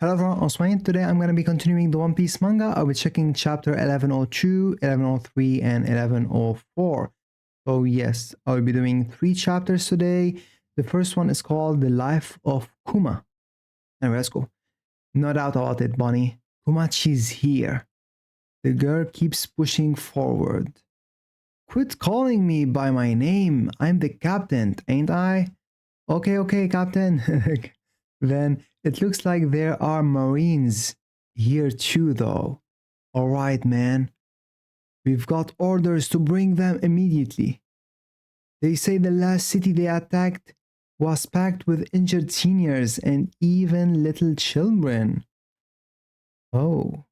Hello everyone, I'm Swain. Today I'm going to be continuing the One Piece manga. I'll be checking chapter 1102, 1103, and 1104. So yes, I'll be doing 3 chapters today. The first one is called The Life of Kuma. Anyway, let's go. No doubt about it, Bonnie. Kumachi's here. The girl keeps pushing forward. Quit calling me by my name. I'm the captain, ain't I? Okay, Captain. Then it looks like there are Marines here too, though. Alright, man. We've got orders to bring them immediately. They say the last city they attacked was packed with injured seniors and even little children. Oh.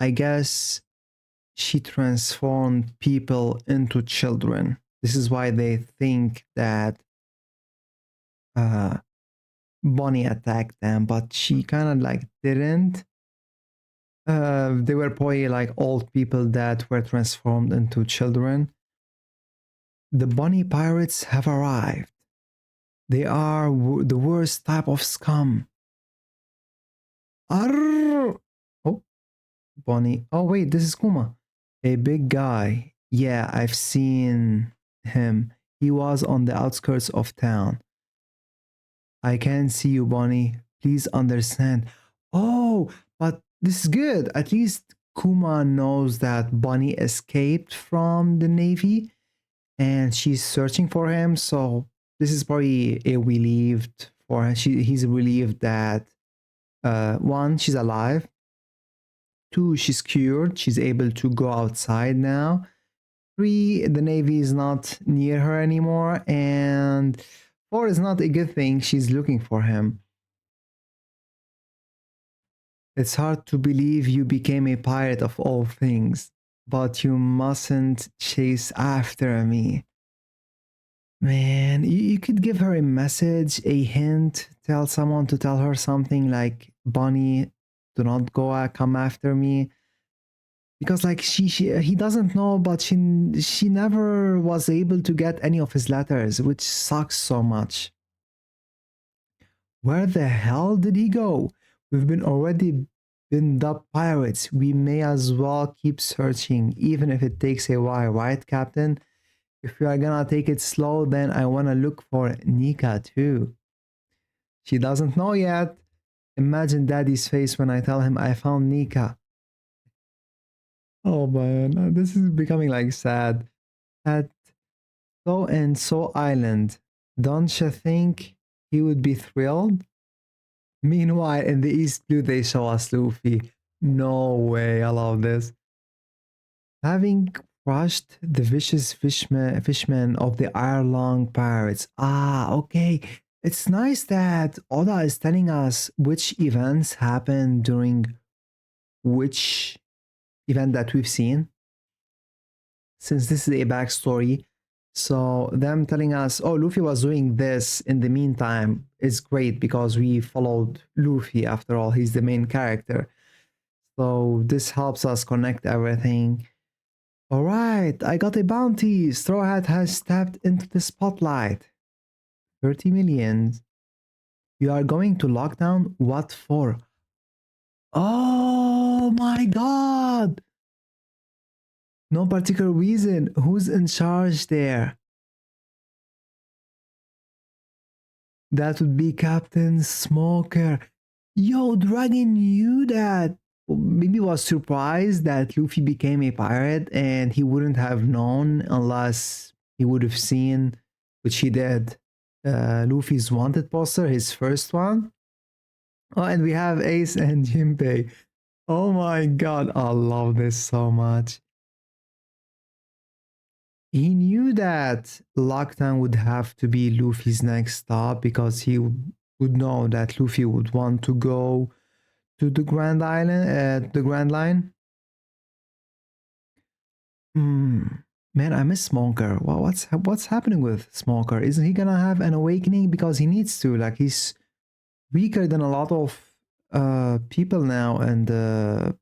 I guess she transformed people into children. This is why they think that Bonnie attacked them, but she kind of like didn't. They were probably like old people that were transformed into children. The Bonnie pirates have arrived. They are the worst type of scum. Arr! Oh, Bonnie. Oh, wait, this is Kuma. A big guy. Yeah, I've seen him. He was on the outskirts of town. I can see you, Bonnie. Please understand. Oh, but this is good. At least Kuma knows that Bonnie escaped from the Navy and she's searching for him. So this is probably a relieved for her. He's relieved that one, she's alive. Two, she's cured. She's able to go outside now. Three, the Navy is not near her anymore. And four is not a good thing. She's looking for him. It's hard to believe you became a pirate of all things, but you mustn't chase after me. Man, you could give her a message, a hint, tell someone to tell her something like, Bonnie, do not go come after me. Because like he doesn't know, but she never was able to get any of his letters, which sucks so much. Where the hell did he go? We've been already been the pirates. We may as well keep searching, even if it takes a while, right, Captain? If we are gonna take it slow, then I wanna look for Nika too. She doesn't know yet. Imagine Daddy's face when I tell him I found Nika. Oh man, this is becoming like sad. At So and So Island, don't you think he would be thrilled? Meanwhile, in the East Blue, they show us Luffy. No way, I love this. Having crushed the vicious fishmen of the Iron Pirates. Ah, okay. It's nice that Oda is telling us which events happened during which event that we've seen. Since this is a backstory, so them telling us, oh, Luffy was doing this in the meantime is great because we followed Luffy. After all, he's the main character. So this helps us connect everything. All right, I got a bounty. Straw Hat has stepped into the spotlight. 30 million. You are going to lockdown? What for? Oh my god! No particular reason. Who's in charge there? That would be Captain Smoker. Yo, Dragon knew that. Maybe was surprised that Luffy became a pirate and he wouldn't have known unless he would have seen, which he did, Luffy's wanted poster, his first one. Oh, and we have Ace and Jinbei. Oh my god, I love this so much. He knew that lockdown would have to be Luffy's next stop because he would know that Luffy would want to go to the Grand Island, the Grand Line. Man, I miss Smoker. Well, what's happening with Smoker? Isn't he gonna have an awakening because he needs to? Like he's weaker than a lot of people now and a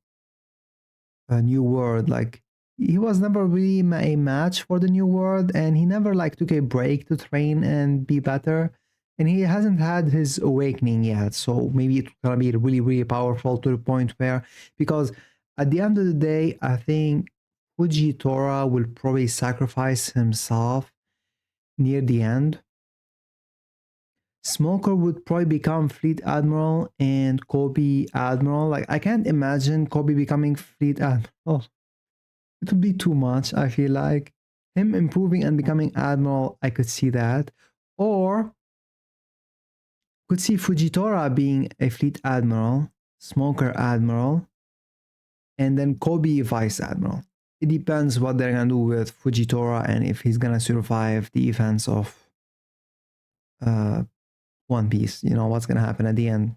new world. Like he was never really a match for the new world, and he never like took a break to train and be better. And he hasn't had his awakening yet, so maybe it's gonna be really, really powerful to the point where, because at the end of the day, I think Fujitora will probably sacrifice himself near the end. Smoker would probably become Fleet Admiral and Kobe Admiral. Like, I can't imagine Kobe becoming Fleet Admiral. It would be too much, I feel like. Him improving and becoming Admiral, I could see that. Or could see Fujitora being a Fleet Admiral, Smoker Admiral, and then Kobe Vice Admiral. It depends what they're gonna do with Fujitora and if he's gonna survive the events of One Piece. You know, what's gonna happen at the end.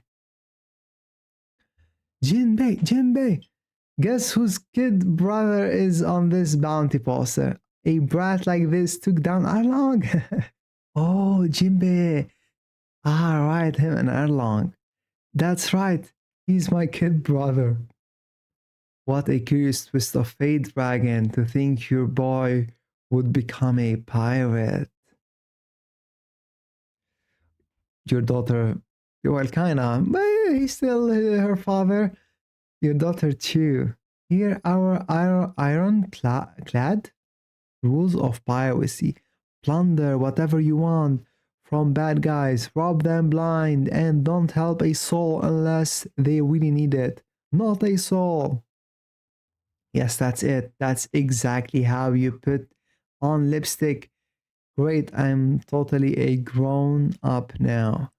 Jinbei! Guess whose kid brother is on this bounty poster? A brat like this took down Arlong. Oh, Jinbei. Ah, right, him and Arlong. That's right. He's my kid brother. What a curious twist of fate, Dragon, to think your boy would become a pirate. Your daughter, well, kinda, but he's still her father. Your daughter, too. Here, our ironclad rules of piracy. Plunder whatever you want from bad guys, rob them blind, and don't help a soul unless they really need it. Not a soul. Yes, that's it. That's exactly how you put on lipstick. Great, I'm totally a grown up now.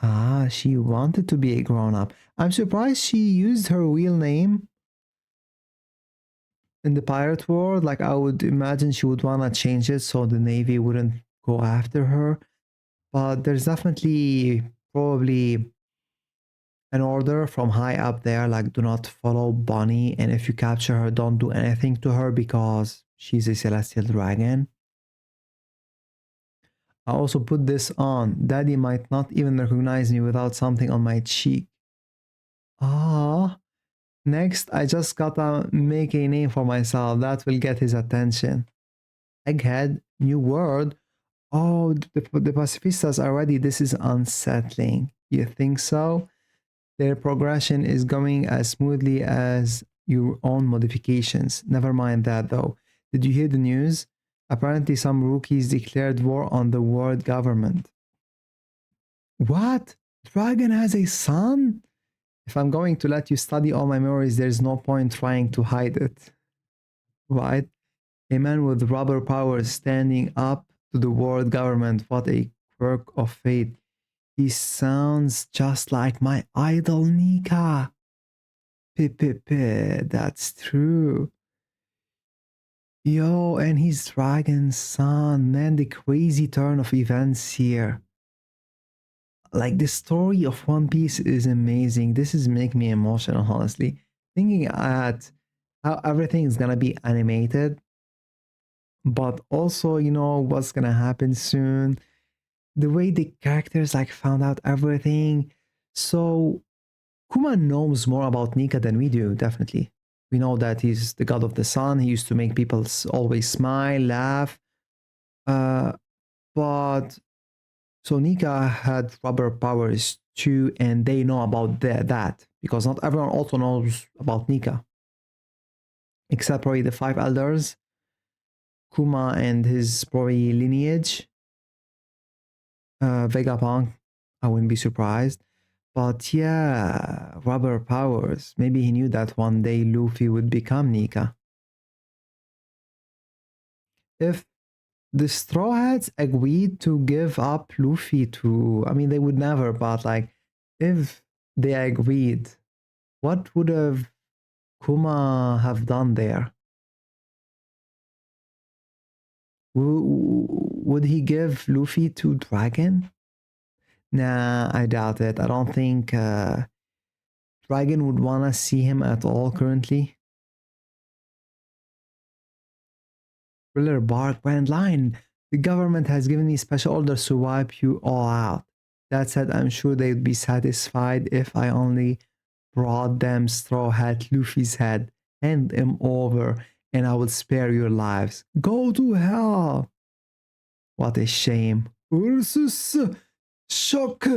Ah, she wanted to be a grown up. I'm surprised she used her real name in the pirate world. Like, I would imagine she would want to change it so the Navy wouldn't go after her. But there's definitely probably an order from high up there, like, do not follow Bonnie, and if you capture her, don't do anything to her because she's a celestial dragon. I also put this on. Daddy might not even recognize me without something on my cheek. Ah. Next, I just gotta make a name for myself. That will get his attention. Egghead, new word. Oh, the pacifistas are ready. This is unsettling. You think so? Their progression is going as smoothly as your own modifications. Never mind that though. Did you hear the news? Apparently, some rookies declared war on the world government. What? Dragon has a son? If I'm going to let you study all my memories, there's no point trying to hide it. Right? A man with rubber powers standing up to the world government. What a quirk of fate. He sounds just like my idol Nika. That's true. Yo, and he's Dragon's son. Man, the crazy turn of events here. Like, the story of One Piece is amazing. This is making me emotional, honestly. Thinking at how everything is gonna be animated, but also, you know, what's gonna happen soon. The way the characters like found out everything. So Kuma knows more about Nika than we do, definitely. We know that he's the god of the sun. He used to make people always smile, laugh. Uh, but so Nika had rubber powers too, and they know about that because not everyone also knows about Nika, except probably the five elders, Kuma and his probably lineage. Vegapunk, I wouldn't be surprised. But yeah, rubber powers. Maybe he knew that one day Luffy would become Nika. If the Straw Hats agreed to give up Luffy to, I mean, they would never, but like, if they agreed, what would have Kuma have done there? Would he give Luffy to Dragon? Nah, I doubt it. I don't think Dragon would want to see him at all currently. Thriller Bark Brand Line. The government has given me special orders to wipe you all out. That said, I'm sure they'd be satisfied if I only brought them Straw Hat Luffy's head. Hand him over, and I will spare your lives. Go to hell! What a shame. Ursus! Shock!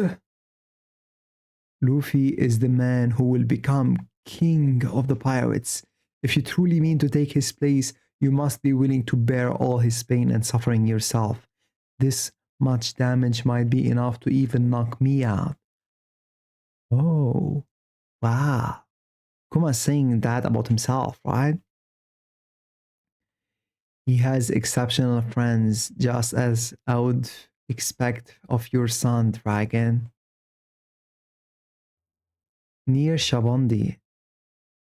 Luffy is the man who will become king of the pirates. If you truly mean to take his place, you must be willing to bear all his pain and suffering yourself. This much damage might be enough to even knock me out. Oh, wow. Kuma's saying that about himself, right? He has exceptional friends, just as I would expect of your son, Dragon. Near Shabondi,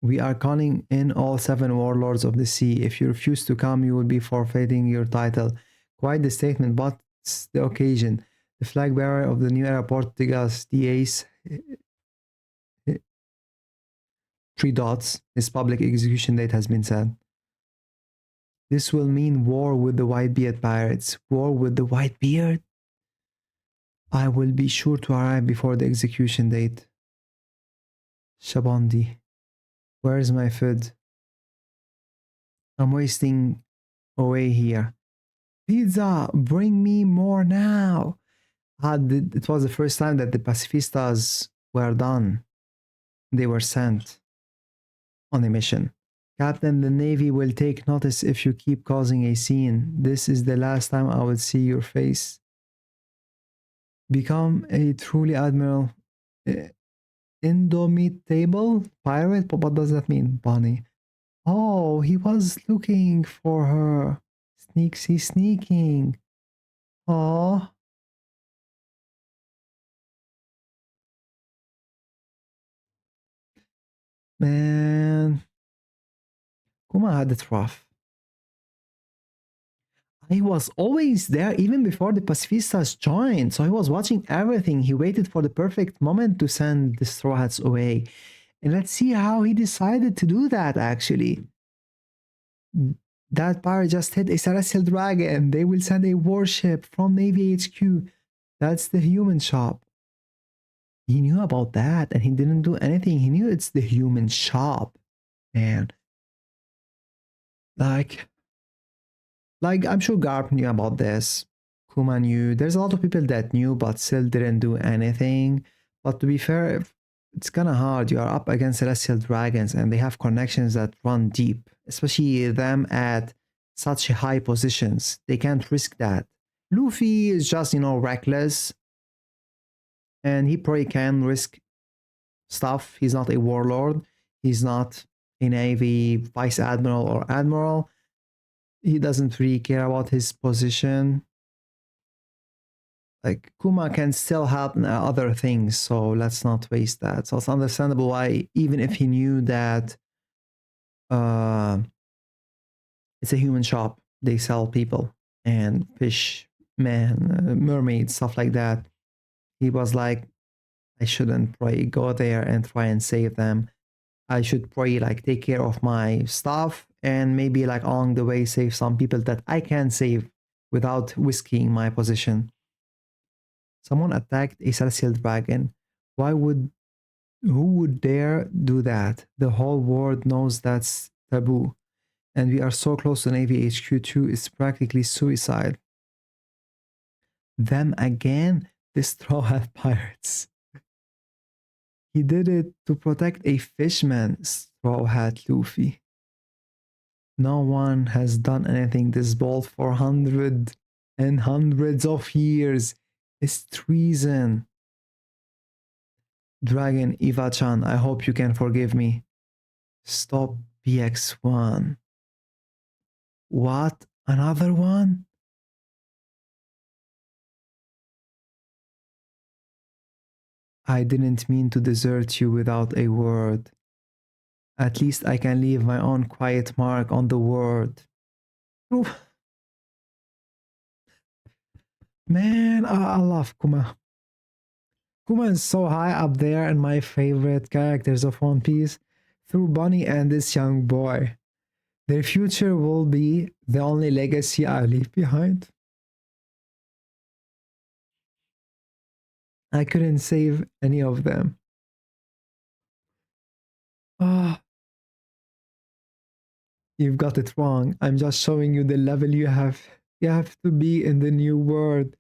we are calling in all 7 warlords of the sea. If you refuse to come, you will be forfeiting your title. Quite the statement, but it's the occasion. The flag bearer of the new era Portugal's the Ace, 3 dots, his public execution date has been set. This will mean war with the Whitebeard pirates. War with the Whitebeard? I will be sure to arrive before the execution date. Shabondi. Where's my food? I'm wasting away here. Pizza, bring me more now. It was the first time that the pacifistas were done. They were sent on a mission. Captain, the Navy will take notice if you keep causing a scene. This is the last time I will see your face. Become a truly admiral. Indomitable pirate? But what does that mean, Bonnie? Oh, he was looking for her. He's sneaking. Oh, man. Kuma had it rough. He was always there even before the pacifistas joined, so he was watching everything. He waited for the perfect moment to send the Straw Hats away. And let's see how he decided to do that, actually. That pirate just hit a celestial dragon. They will send a warship from Navy HQ. That's the human shop. He knew about that and he didn't do anything. He knew it's the human shop. And like I'm sure Garp knew about this. Kuma knew. There's a lot of people that knew but still didn't do anything. But to be fair, it's kind of hard. You are up against celestial dragons and they have connections that run deep, especially them at such high positions. They can't risk that. Luffy is just, reckless and he probably can risk stuff. He's not a warlord. He's not a navy vice admiral or admiral. He doesn't really care about his position. Like, Kuma can still help in other things, so let's not waste that. So it's understandable why, even if he knew that it's a human shop, they sell people and fish, mermaids, stuff like that. He was like, I shouldn't probably go there and try and save them. I should probably take care of my stuff and maybe along the way save some people that I can save without risking my position. Someone attacked a celestial dragon. Who would dare do that? The whole world knows that's taboo. And we are so close to Navy HQ too, it's practically suicide. Them again? The Straw Hat Pirates. He did it to protect a fisherman, Straw Hat Luffy. No one has done anything this bold for hundreds and hundreds of years. It's treason. Dragon Eva-chan, I hope you can forgive me. Stop PX1. What? Another one? I didn't mean to desert you without a word. At least I can leave my own quiet mark on the world. Man, I love Kuma. Kuma is so high up there in my favorite characters of One Piece through Bonnie and this young boy. Their future will be the only legacy I leave behind. I couldn't save any of them. Ah, you've got it wrong. I'm just showing you the level you have to be in the new world.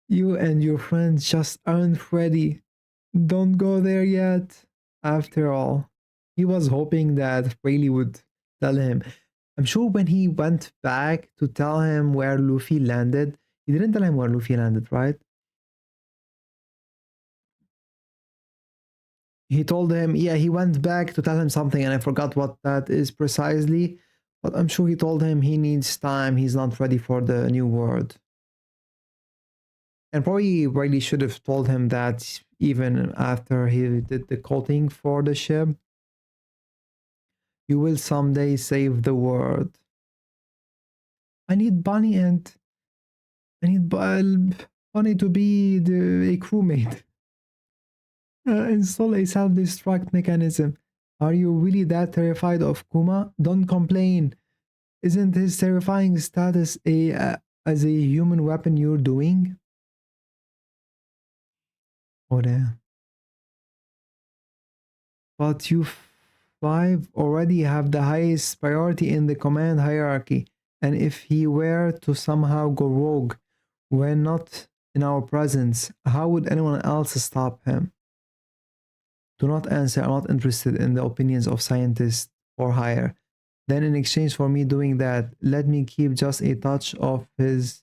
You and your friends just aren't ready. Don't go there yet. After all, he was hoping that Rayleigh would tell him. I'm sure when he went back to tell him where Luffy landed, he didn't tell him where Luffy landed, right? He told him, yeah, he went back to tell him something, and I forgot what that is precisely. But I'm sure he told him he needs time, he's not ready for the new world. And probably Riley should have told him that even after he did the coding for the ship. You will someday save the world. I need Bunny and I need Bunny to be a crewmate. Install a self-destruct mechanism. Are you really that terrified of Kuma? Don't complain. Isn't his terrifying status as a human weapon you're doing? Oh, damn. But you five already have the highest priority in the command hierarchy, and if he were to somehow go rogue when not in our presence, how would anyone else stop him? Do not answer. I'm not interested in the opinions of scientists for hire. Then, in exchange for me doing that, let me keep just a touch of his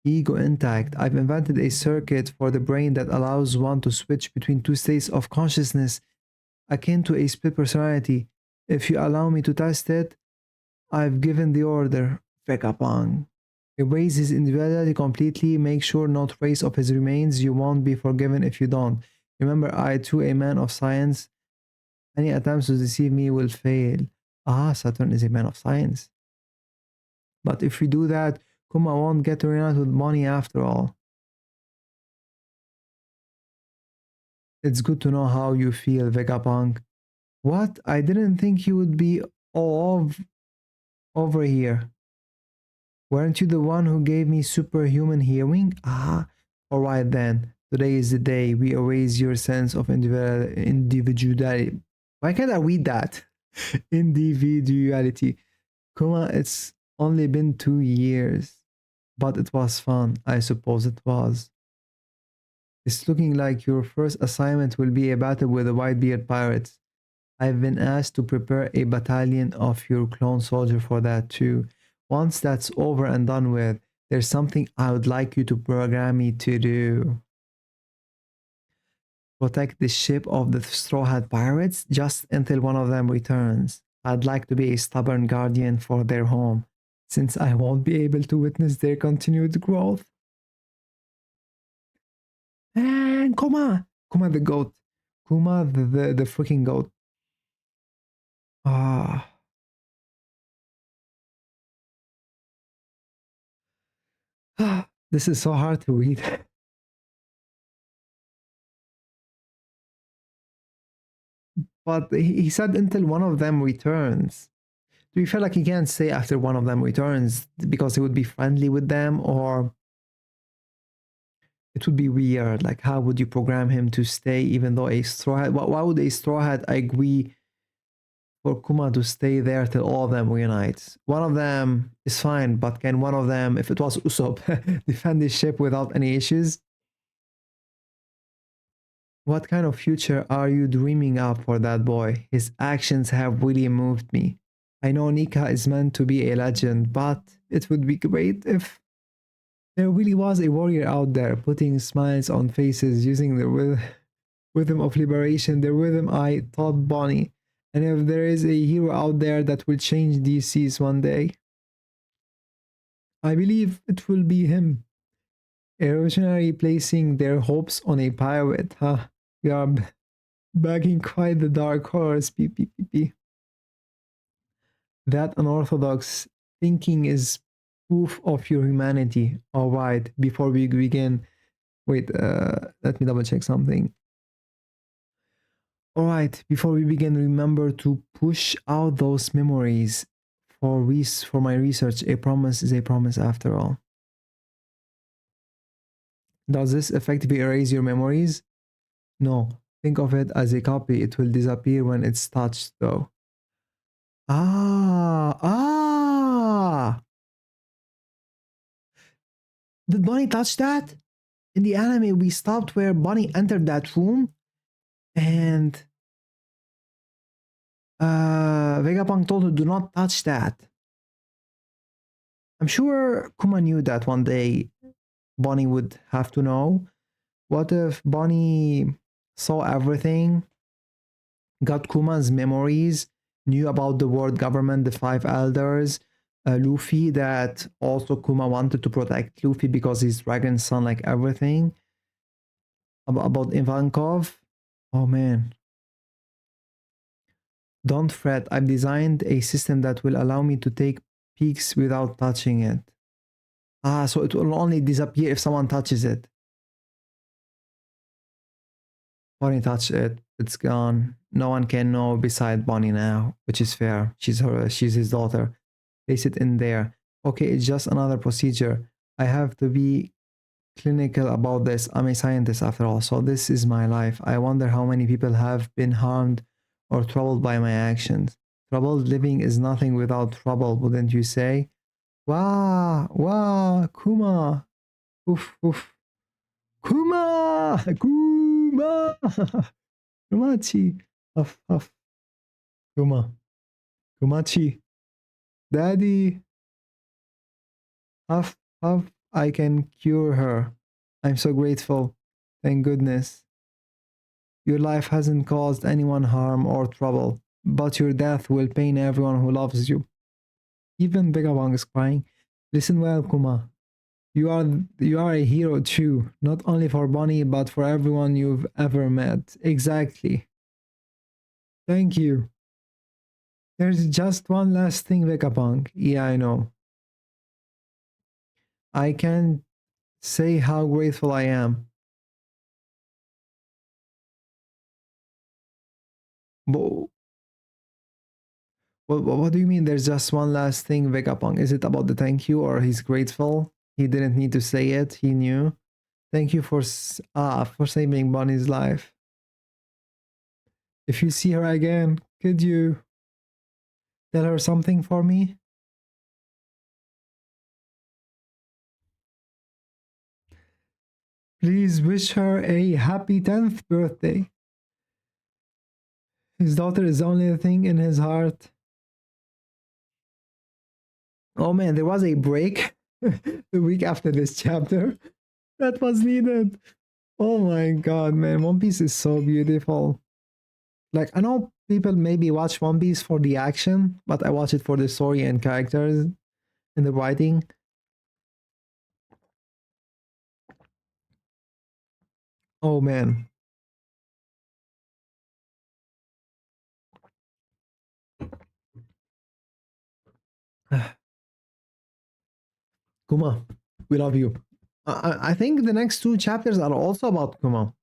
ego intact. I've invented a circuit for the brain that allows one to switch between two states of consciousness akin to a split personality. If you allow me to test it, I've given the order. Vegapunk. Erase his individuality completely, make sure no trace of his remains. You won't be forgiven if you don't. Remember, I too a man of science. Any attempts to deceive me will fail. Ah, Saturn is a man of science. But if we do that, Kuma won't get reunited with money after all. It's good to know how you feel, Vegapunk. What? I didn't think you would be all over here. Weren't you the one who gave me superhuman hearing? Ah, alright then. Today is the day we erase your sense of individuality. Why can't I read that? Individuality. Kuma, it's only been 2 years. But it was fun. I suppose it was. It's looking like your first assignment will be a battle with the Whitebeard pirates. I've been asked to prepare a battalion of your clone soldier for that too. Once that's over and done with, there's something I would like you to program me to do. Protect the ship of the Straw Hat Pirates just until one of them returns. I'd like to be a stubborn guardian for their home, since I won't be able to witness their continued growth. And Kuma! Kuma the goat. Kuma the freaking goat. Ah. This is so hard to read. But he said until one of them returns. Do you feel like he can't say after one of them returns because he would be friendly with them, or it would be weird? Like, how would you program him to stay even though a straw hat? Why would a straw hat agree for Kuma to stay there till all of them reunite? One of them is fine, but can one of them, if it was Usopp, defend his ship without any issues? What kind of future are you dreaming up for that boy? His actions have really moved me. I know Nika is meant to be a legend, but it would be great if there really was a warrior out there putting smiles on faces using the rhythm of liberation, the rhythm I taught Bonnie. And if there is a hero out there that will change these seas one day, I believe it will be him. Originally placing their hopes on a pirate, huh? We are bagging quite the dark horse, PPPP. That unorthodox thinking is proof of your humanity. All right, before we begin, wait, let me double check something. All right, before we begin, remember to push out those memories. For my research, a promise is a promise after all. Does this effectively erase your memories? No. Think of it as a copy. It will disappear when it's touched, though. Ah, ah! Did Bonnie touch that? In the anime, we stopped where Bonnie entered that room and Vegapunk told her, do not touch that. I'm sure Kuma knew that one day Bonnie would have to know. What if Bonnie saw everything, got Kuma's memories, knew about the world government, the five elders, Luffy, that also Kuma wanted to protect Luffy because he's dragon's son, like everything about Ivankov. Oh man. Don't fret, I've designed a system that will allow me to take peeks without touching it. Ah, so it will only disappear if someone touches it. Bonnie touched it, it's gone. No one can know beside Bonnie now, which is fair. She's his daughter. Place it in there. Okay, it's just another procedure. I have to be clinical about this. I'm a scientist after all, so this is my life. I wonder how many people have been harmed or troubled by my actions. Troubled living is nothing without trouble, wouldn't you say? Wah, wah, Kuma. Oof, oof. Kuma! Kuma! Kumachi. Huff, huff. Kuma. Kumachi. Daddy. Huff, huff. I can cure her. I'm so grateful. Thank goodness. Your life hasn't caused anyone harm or trouble, but your death will pain everyone who loves you. Even Vegapunk is crying. Listen well, Kuma. You are a hero too, not only for Bonnie, but for everyone you've ever met. Exactly. Thank you. There's just one last thing, Vegapunk. Yeah, I know. I can't say how grateful I am. But what do you mean there's just one last thing, Vegapunk? Is it about the thank you or he's grateful? He didn't need to say it, he knew. Thank you for saving Bonnie's life. If you see her again, could you tell her something for me? Please wish her a happy 10th birthday. His daughter is the only thing in his heart. Oh man, there was a break the week after this chapter. That was needed. Oh my god, man. One Piece is so beautiful. Like, I know people maybe watch One Piece for the action, but I watch it for the story and characters and the writing. Oh man. Kuma, we love you. I think the next two chapters are also about Kuma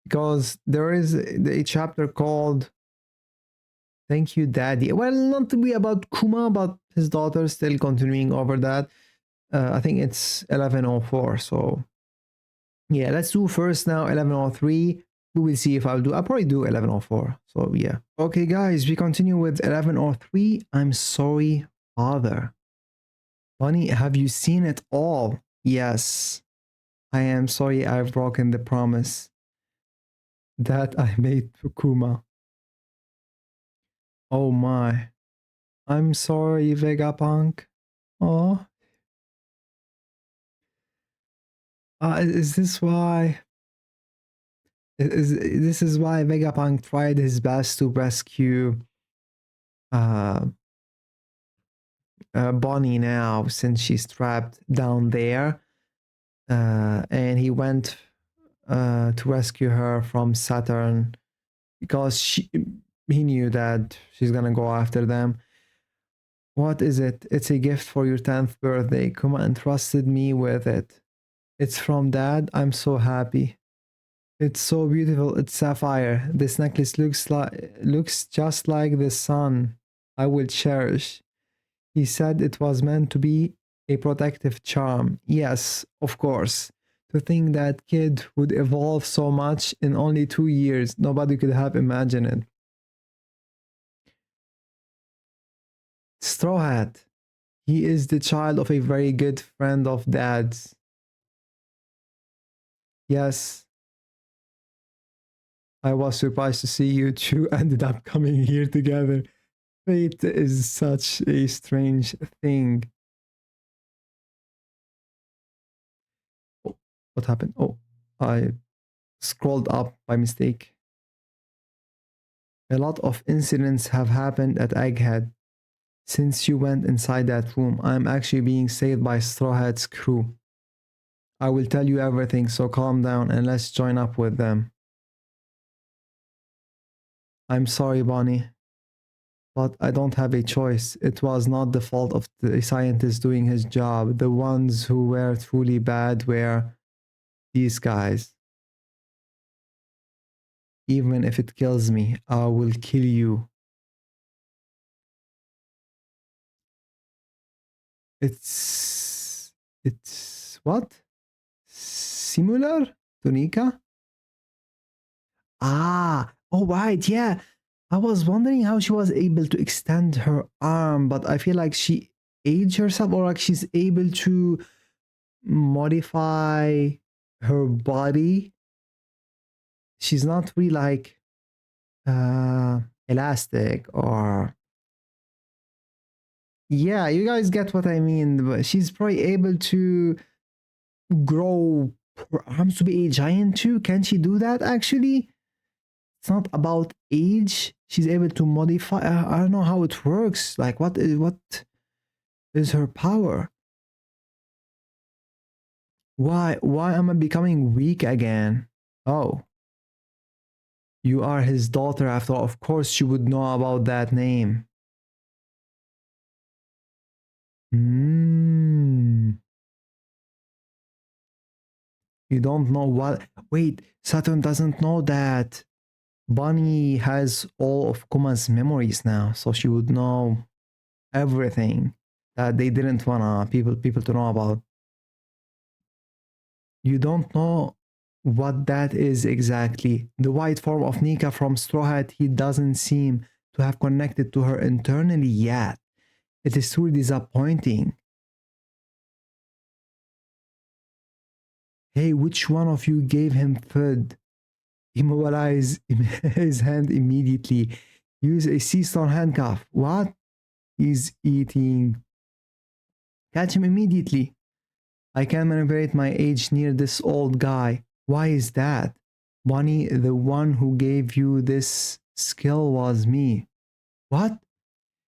because there is a chapter called Thank You Daddy. Well, not to be about Kuma, but his daughter still continuing over that. I think it's 1104. So yeah, let's do first now 1103. We will see if I'll probably do 1104. So yeah. Okay, guys, we continue with 1103. I'm sorry, father. Bunny, have you seen it all? Yes. I am sorry I've broken the promise that I made to Kuma. Oh my. I'm sorry, Vegapunk. Oh. Is this why? This is why Vegapunk tried his best to rescue uh, Bonnie now, since she's trapped down there. And he went to rescue her from Saturn because he knew that she's gonna go after them. What is it? It's a gift for your 10th birthday. Kuma entrusted me with it. It's from Dad. I'm so happy. It's so beautiful. It's sapphire. This necklace looks just like the sun. I will cherish. He said it was meant to be a protective charm. Yes, of course. To think that kid would evolve so much in only 2 years, nobody could have imagined it. Straw Hat. He is the child of a very good friend of dad's. Yes, I was surprised to see you two ended up coming here together. Fate is such a strange thing. Oh, what happened? Oh, I scrolled up by mistake. A lot of incidents have happened at Egghead. Since you went inside that room, I'm actually being saved by Straw Hat's crew. I will tell you everything, so calm down and let's join up with them. I'm sorry, Bonnie, but I don't have a choice. It was not the fault of the scientist doing his job. The ones who were truly bad were these guys. Even if it kills me, I will kill you. It's what? Similar to Nika? Ah, oh right, yeah. I was wondering how she was able to extend her arm, but I feel like she aged herself or like she's able to modify her body. She's not really like elastic or yeah, you guys get what I mean. But she's probably able to grow her arms to be a giant too. Can she do that actually? It's not about age. She's able to modify. I don't know how it works. Like what is her power? Why am I becoming weak again? Oh, you are his daughter after all. Of course she would know about that name. Hmm. You don't know what? Wait, Saturn doesn't know that Bunny has all of Kuma's memories now, so she would know everything that they didn't wanna people to know about. You don't know what that is exactly. The white form of Nika from Straw Hat, he doesn't seem to have connected to her internally yet. It is truly disappointing. Hey, which one of you gave him food? Immobilize his hand immediately. Use a sea-stone handcuff. What? He's eating. Catch him immediately. I can manipulate my age near this old guy. Why is that? Bonnie, the one who gave you this skill was me. What?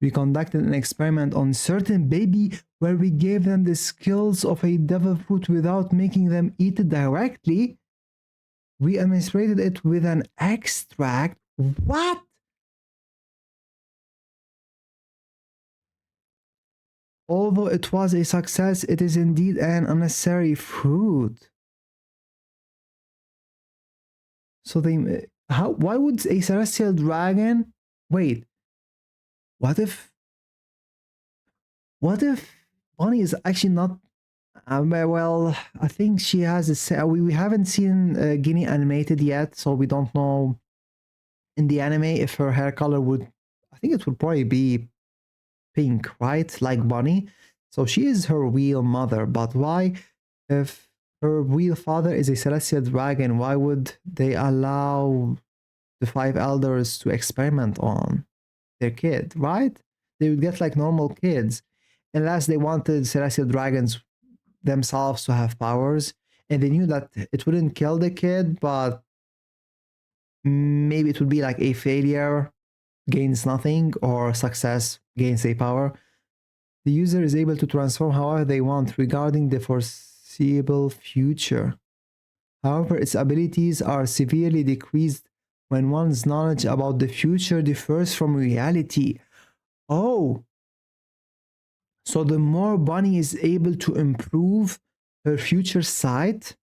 We conducted an experiment on certain baby where we gave them the skills of a devil fruit without making them eat it directly. We administrated it with an extract. What? Although it was a success, it is indeed an unnecessary fruit. So they how why would a celestial dragon wait? What if what if Bonnie is actually not well, I think she has we haven't seen Guinea animated yet, so we don't know in the anime if her hair color would I think it would probably be pink, right? Like Bonnie. So she is her real mother, but why if her real father is a celestial dragon, why would they allow the five elders to experiment on their kid, right? They would get like normal kids, unless they wanted celestial dragons themselves to have powers, and they knew that it wouldn't kill the kid, but maybe it would be like a failure gains nothing or success gains a power. The user is able to transform however they want regarding the foreseeable future. However, its abilities are severely decreased when one's knowledge about the future differs from reality. Oh, so the more Bunny is able to improve her future sight,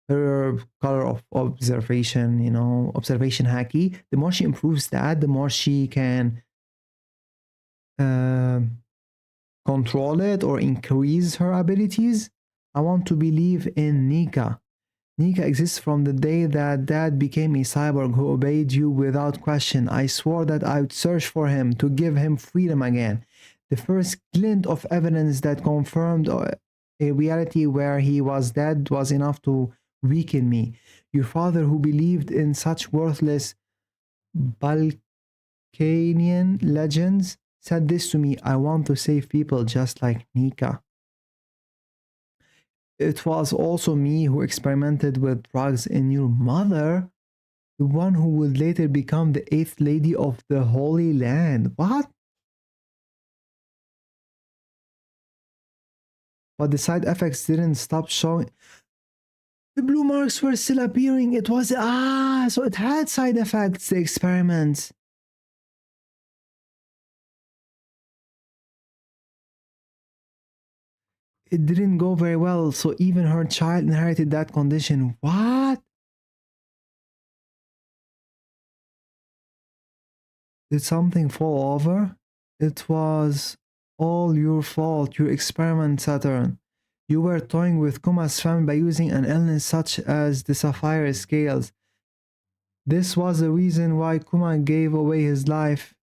her color of observation, observation hacky, the more she improves that, the more she can control it or increase her abilities. I want to believe in Nika. Nika exists from the day that Dad became a cyborg who obeyed you without question. I swore that I would search for him to give him freedom again. The first glint of evidence that confirmed a reality where he was dead was enough to weaken me. Your father, who believed in such worthless Balkanian legends, said this to me: I want to save people just like Nika. It was also me who experimented with drugs in your mother, the one who would later become the 8th lady of the Holy Land. What? But the side effects didn't stop showing. The blue marks were still appearing. It was, so it had side effects, the experiments. It didn't go very well, so even her child inherited that condition. What? Did something fall over? It was all your fault, your experiment, Saturn. You were toying with Kuma's family by using an illness such as the sapphire scales. This was the reason why Kuma gave away his life.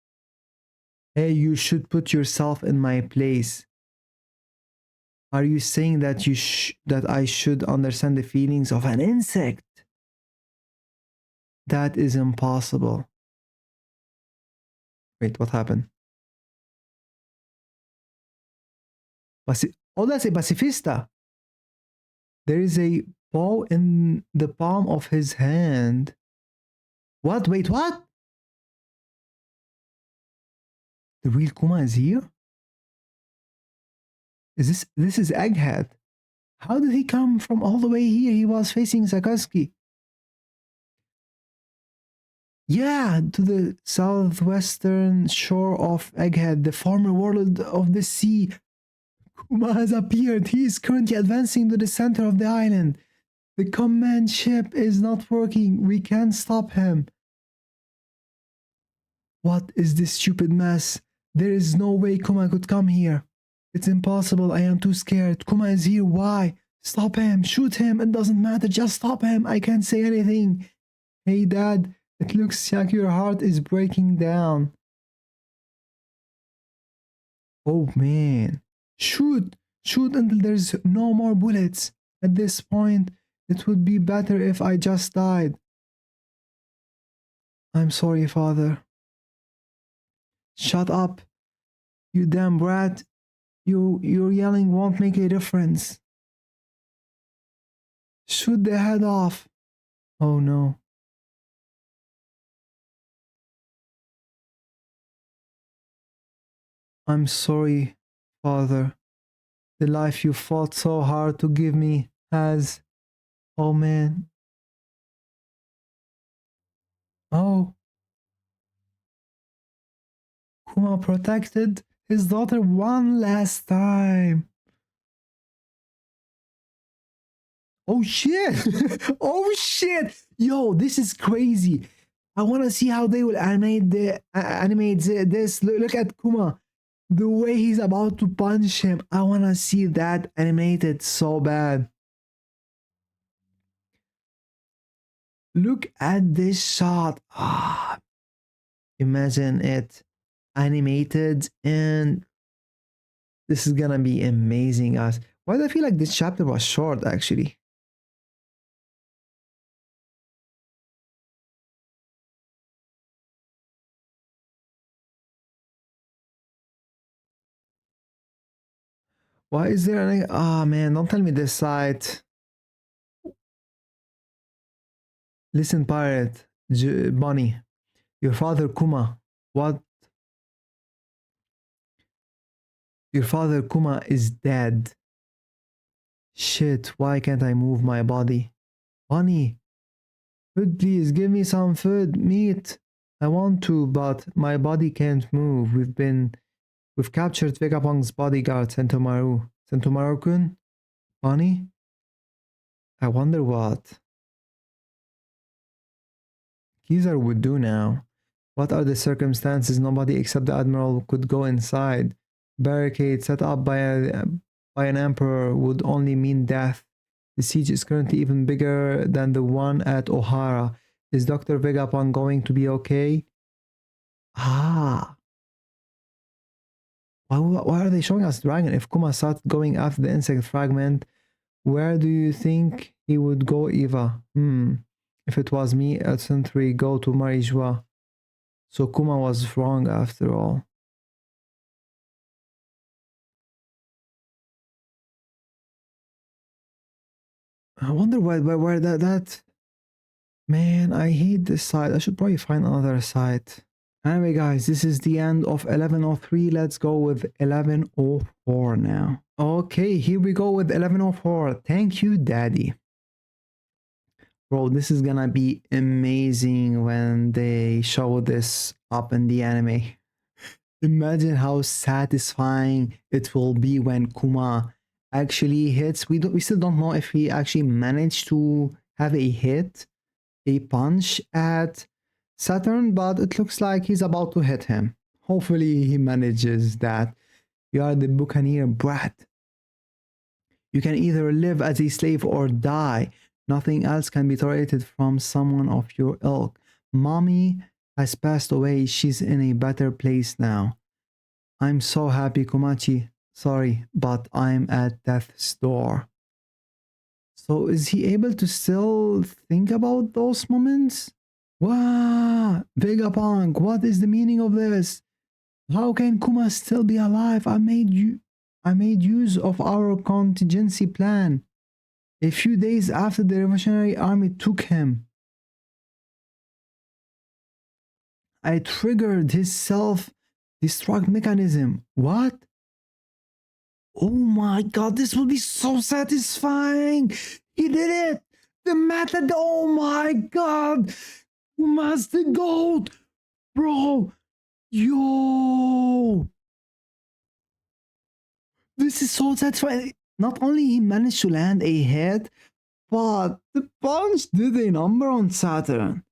Hey, you should put yourself in my place. Are you saying that that I should understand the feelings of an insect? That is impossible. Wait, what happened? Oh, that's a pacifista. There is a bow in the palm of his hand. What? Wait, what? The real Kuma is here? This is Egghead? How did he come from all the way here? He was facing Sakazuki. Yeah, to the southwestern shore of Egghead, the former world of the sea. Kuma has appeared. He is currently advancing to the center of the island. The command ship is not working. We can't stop him. What is this stupid mess? There is no way Kuma could come here. It's impossible. I am too scared. Kuma is here. Why? Stop him. Shoot him. It doesn't matter. Just stop him. I can't say anything. Hey, Dad. It looks like your heart is breaking down. Oh, man. Shoot. Shoot until there's no more bullets. At this point, it would be better if I just died. I'm sorry, Father. Shut up. You damn brat. Your yelling won't make a difference. Shoot the head off. Oh no. I'm sorry, Father. The life you fought so hard to give me has... Oh man. Oh. Kuma protected his daughter one last time. Oh shit! Oh shit! Yo, this is crazy. I want to see how they will animate this. Look at Kuma. The way he's about to punch him. I want to see that animated so bad. Look at this shot. Imagine it animated, and this is gonna be amazing, guys. Why do I feel like this chapter was short actually? Why is there any... man, don't tell me this site. Listen, pirate, Bunny, your father Kuma. What? Your father Kuma is dead. Shit, why can't I move my body? Bunny, food, please give me some food, meat. I want to, but my body can't move. We've captured Vegapung's bodyguard, Sentomaru. Sentomaru-kun? Bunny? I wonder what Kizaru would do now. What are the circumstances? Nobody except the admiral could go inside. Barricade set up by an emperor would only mean death. The siege is currently even bigger than the one at Ohara. Is Dr. Vegapunk going to be okay? Why are they showing us dragon? If Kuma started going after the insect fragment, where do you think he would go, Eva? If it was me at Century, go to Marijua. So Kuma was wrong after all. I wonder where that man, I hate this site. I should probably find another site. Anyway, guys, this is the end of 1103. Let's go with 1104 now. Okay, here we go with 1104. Thank you, Daddy. Bro, this is gonna be amazing when they show this up in the anime. Imagine how satisfying it will be when Kuma actually hits. We still don't know if he actually managed to have a hit, a punch at Saturn, but it looks like he's about to hit him. Hopefully he manages that. You are the buccaneer brat. You can either live as a slave or die. Nothing else can be tolerated from someone of your ilk. Mommy has passed away. She's in a better place now. I'm so happy, Komachi. Sorry, but I'm at death's door. So is he able to still think about those moments? Wow, Vegapunk, what is the meaning of this? How can Kuma still be alive? I made use of our contingency plan. A few days after the Revolutionary Army took him, I triggered his self-destruct mechanism. What? Oh my god, this will be so satisfying! He did it! The method, oh my god! Kuma's the GOAT! Bro! Yo! This is so satisfying. Not only he managed to land a hit, but the punch did a number on Saturn.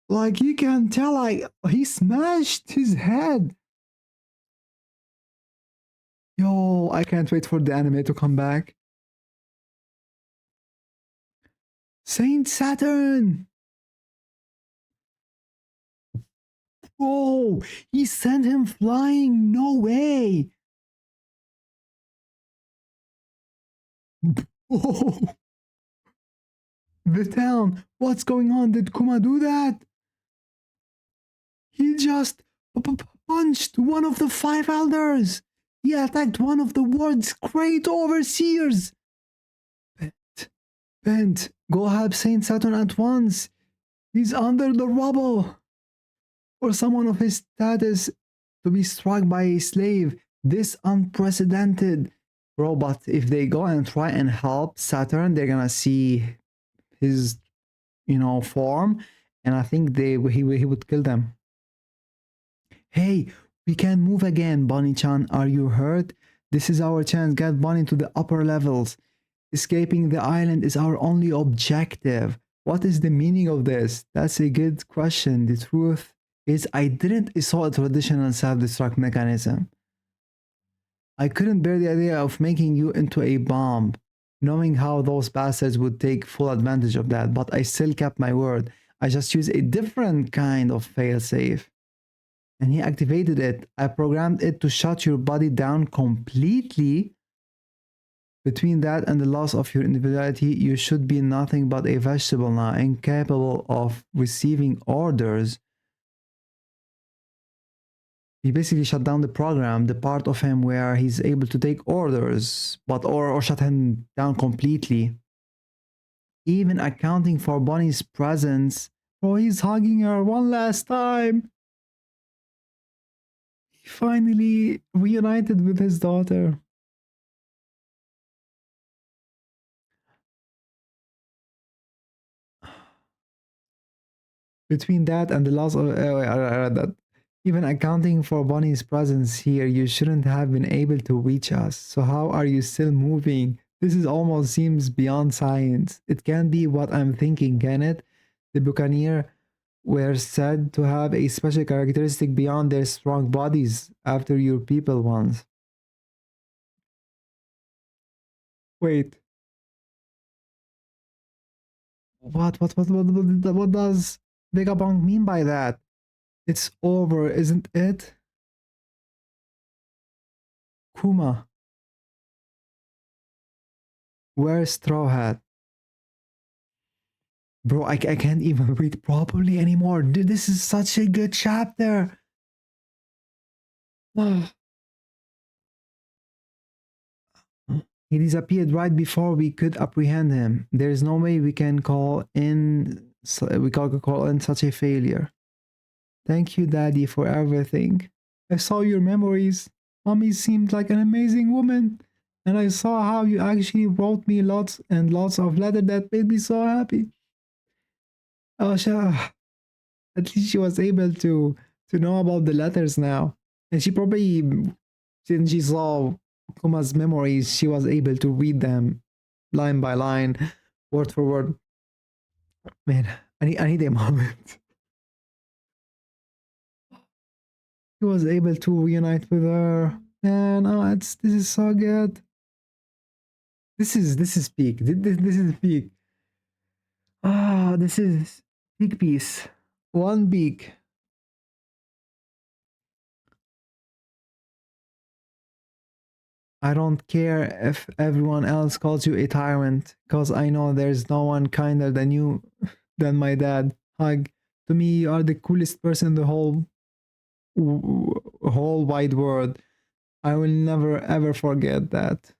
Like you can tell, like he smashed his head. Yo, I can't wait for the anime to come back. Saint Saturn! Bro, he sent him flying. No way. Oh, the town. What's going on? Did Kuma do that? He just punched one of the five elders. He attacked one of the world's great overseers. Bent, go help Saint Saturn at once. He's under the rubble. For someone of his status to be struck by a slave, this unprecedented. Bro, but if they go and try and help Saturn, they're gonna see his, form, and I think he would kill them. Hey, we can move again, Bonnie-chan. Are you hurt? This is our chance. Get Bonnie to the upper levels. Escaping the island is our only objective. What is the meaning of this? That's a good question. The truth is I didn't install a traditional self-destruct mechanism. I couldn't bear the idea of making you into a bomb, knowing how those bastards would take full advantage of that, but I still kept my word. I just used a different kind of failsafe. And he activated it. I programmed it to shut your body down completely. Between that and the loss of your individuality, you should be nothing but a vegetable now, incapable of receiving orders. He basically shut down the program, the part of him where he's able to take orders, but or shut him down completely. Even accounting for Bonnie's presence. Oh, he's hugging her one last time. He finally reunited with his daughter. Between that and the loss of that, even accounting for Bonnie's presence here, you shouldn't have been able to reach us. So how are you still moving? This is almost seems beyond science. It can't be what I'm thinking, can it? The Buccaneer were said to have a special characteristic beyond their strong bodies after your people once. Wait. What does Vegapunk mean by that? It's over, isn't it? Kuma, where's Straw Hat? Bro, I can't even read properly anymore. Dude, this is such a good chapter. He disappeared right before we could apprehend him. There is no way we can call in such a failure. Thank you, Daddy, for everything. I saw your memories. Mommy seemed like an amazing woman. And I saw how you actually wrote me lots and lots of letters that made me so happy. Oh, at least she was able to know about the letters now. And she probably, since she saw Kuma's memories, she was able to read them line by line, word for word. Man, I need a moment. He was able to reunite with her. Man, oh, this is so good. This is peak. This is peak. Ah, this is peak piece. One peak. I don't care if everyone else calls you a tyrant, cause I know there's no one kinder than you, than my dad. Hug. To me, you are the coolest person in the whole wide world. I will never ever forget that.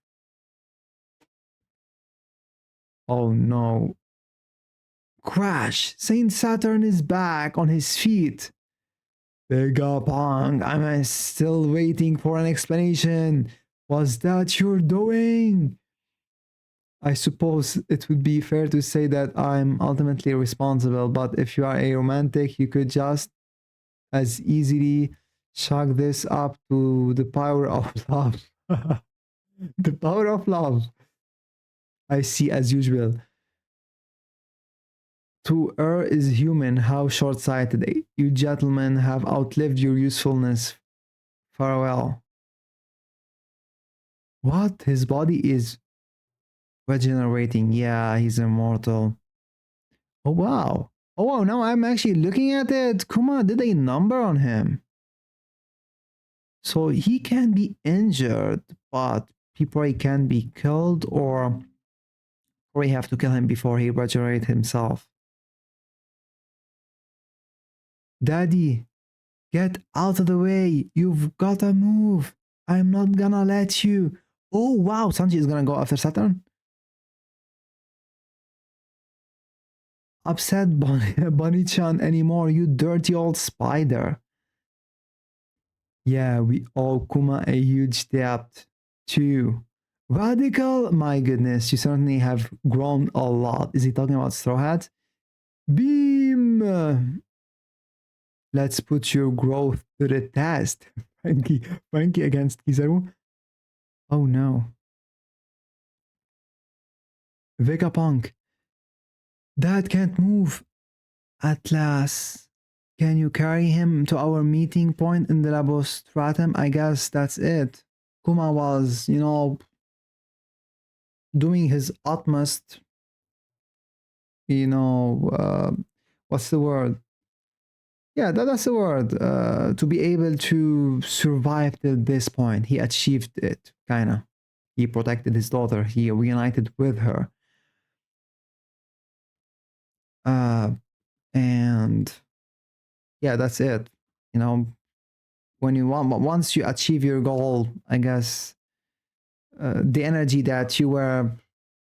Oh no. Crash! Saint Saturn is back on his feet. Vegapunk, I'm still waiting for an explanation. What's that you're doing? I suppose it would be fair to say that I'm ultimately responsible, but if you are a romantic, you could just as easily chalk this up to the power of love. The power of love. I see as usual. To err is human, how short sighted. You gentlemen have outlived your usefulness. Farewell. What? His body is regenerating. Yeah, he's immortal. Oh, wow. Oh, wow. Now I'm actually looking at it. Kuma did a number on him. So he can be injured, but people can be killed, or we have to kill him before he regenerates himself. Daddy, get out of the way. You've got to move. I'm not gonna let you. Oh, wow. Sanji is gonna go after Saturn. Upset Bunny-chan anymore, you dirty old spider. Yeah, we owe Kuma a huge debt too. Radical? My goodness, you certainly have grown a lot. Is he talking about Straw Hat? Beam! Let's put your growth to the test. Frankie against Kizaru. Oh no. Vegapunk. Dad can't move. Atlas. Can you carry him to our meeting point in the Labostratum? I guess that's it. Kuma was, doing his utmost, what's the word? Yeah, that's the word. To be able to survive to this point. He achieved it, kind of. He protected his daughter. He reunited with her. And yeah, that's it. When you once you achieve your goal, I guess the energy that you were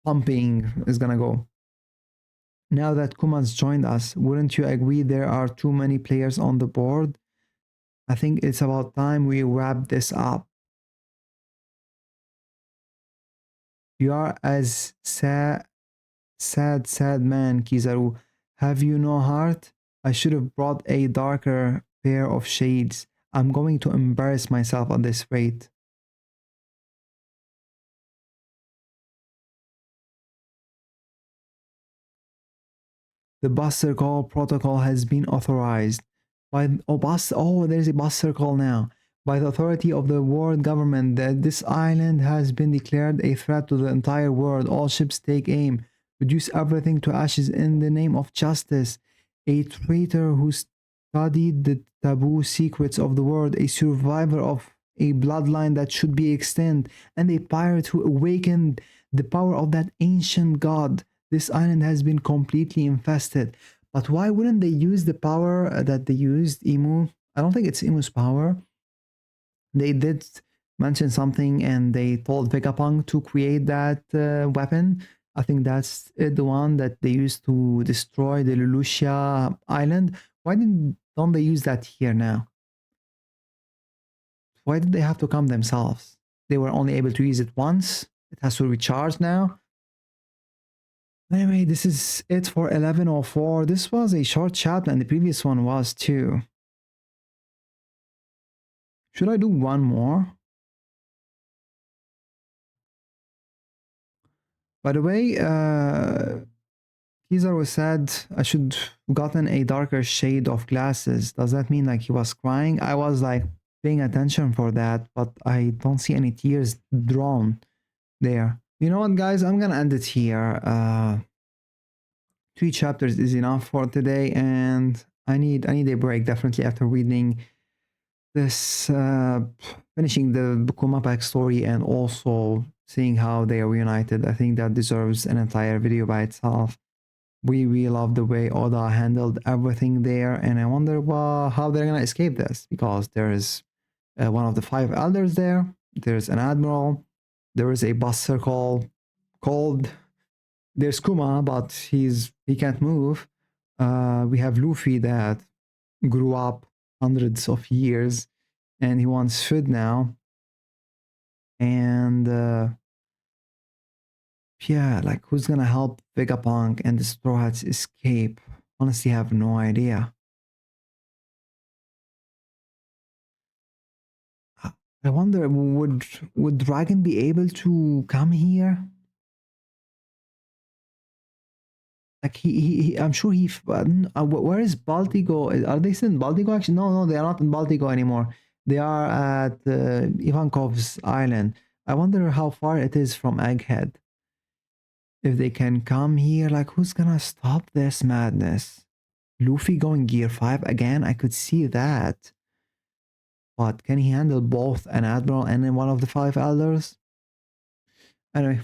pumping is gonna go. Now that Kuma's joined us, wouldn't you agree there are too many players on the board? I think it's about time we wrap this up. You are as sad man, Kizaru. Have you no heart? I should have brought a darker pair of shades. I'm going to embarrass myself at this rate. The bus circle protocol has been authorized by there's a bus circle now. By the authority of the world government that this island has been declared a threat to the entire world. All ships take aim. Reduce everything to ashes in the name of justice. A traitor who studied the taboo secrets of the world, a survivor of a bloodline that should be extended, and a pirate who awakened the power of that ancient god. This island has been completely infested. But why wouldn't they use the power that they used, Emu? I don't think it's Emu's power. They did mention something and they told Vegapunk to create that weapon. I think that's the one that they used to destroy the Lulusia island. Why don't they use that here now? Why did they have to come themselves? They were only able to use it once. It has to recharge now. Anyway, this is it for 1104. This was a short chapter and the previous one was too. Should I do one more? By the way, Kizaru said I should gotten a darker shade of glasses. Does that mean like he was crying? I was like paying attention for that, but I don't see any tears drawn there. You know what, guys? I'm gonna end it here. 3 chapters is enough for today, and I need a break definitely after reading this, finishing the Kuma backstory and also seeing how they are reunited. I think that deserves an entire video by itself. We love the way Oda handled everything there, and I wonder how they're gonna escape this, because there is one of the 5 elders there. There's an admiral. There is a bus circle called. There's Kuma, but he can't move. We have Luffy that grew up hundreds of years, and he wants food now. And yeah, like who's gonna help Vegapunk and the Straw Hats escape? Honestly, I have no idea. I wonder, would Dragon be able to come here? Like I'm sure where is Baltigo? Are they still in Baltigo? Actually, no, they are not in Baltigo anymore. They are at Ivankov's island. I wonder how far it is from Egghead. If they can come here, like who's gonna stop this madness? Luffy going gear 5 again? I could see that. But can he handle both an admiral and then one of the 5 elders? Anyway,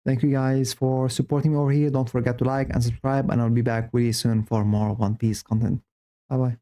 thank you guys for supporting me over here. Don't forget to like and subscribe, and I'll be back really soon for more One Piece content. Bye bye.